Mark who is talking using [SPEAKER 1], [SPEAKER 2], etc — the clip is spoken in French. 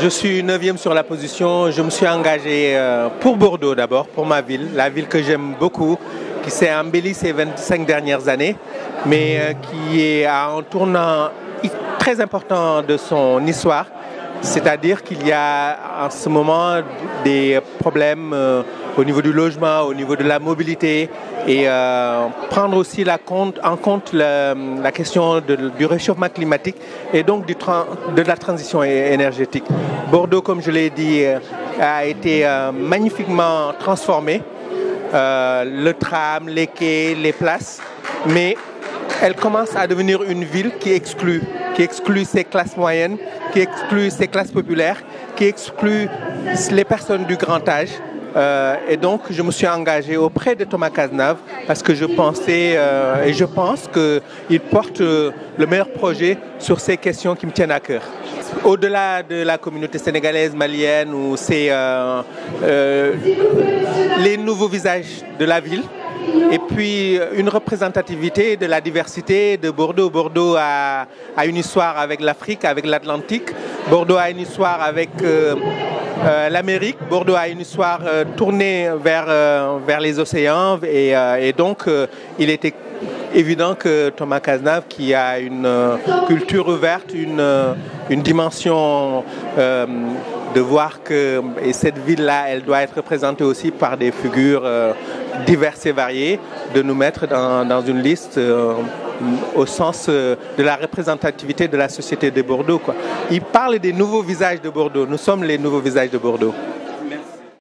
[SPEAKER 1] Je suis 9e sur la position. Je me suis engagé pour Bordeaux d'abord, pour ma ville, la ville que j'aime beaucoup, qui s'est embellie ces 25 dernières années, mais qui est à un tournant très important de son histoire. C'est-à-dire qu'il y a en ce moment des problèmes au niveau du logement, au niveau de la mobilité et prendre aussi en compte la question du réchauffement climatique et donc de la transition énergétique. Bordeaux, comme je l'ai dit, a été magnifiquement transformé. Le tram, les quais, les places, mais elle commence à devenir une ville qui exclut ses classes moyennes, qui exclut ses classes populaires, qui exclut les personnes du grand âge. Et donc, je me suis engagé auprès de Thomas Cazenave parce que je pensais et je pense qu'il porte le meilleur projet sur ces questions qui me tiennent à cœur. Au-delà de la communauté sénégalaise, malienne, où c'est les nouveaux visages de la ville, et puis une représentativité de la diversité de Bordeaux. Bordeaux a une histoire avec l'Afrique, avec l'Atlantique. Bordeaux a une histoire avec l'Amérique. Bordeaux a une histoire tournée vers les océans. Et donc, il était évident que Thomas Cazenave, qui a une culture ouverte, une dimension de voir que cette ville-là, elle doit être représentée aussi par des figures diverses et variées, de nous mettre dans une liste au sens de la représentativité de la société de Bordeaux, quoi. Il parle des nouveaux visages de Bordeaux. Nous sommes les nouveaux visages de Bordeaux.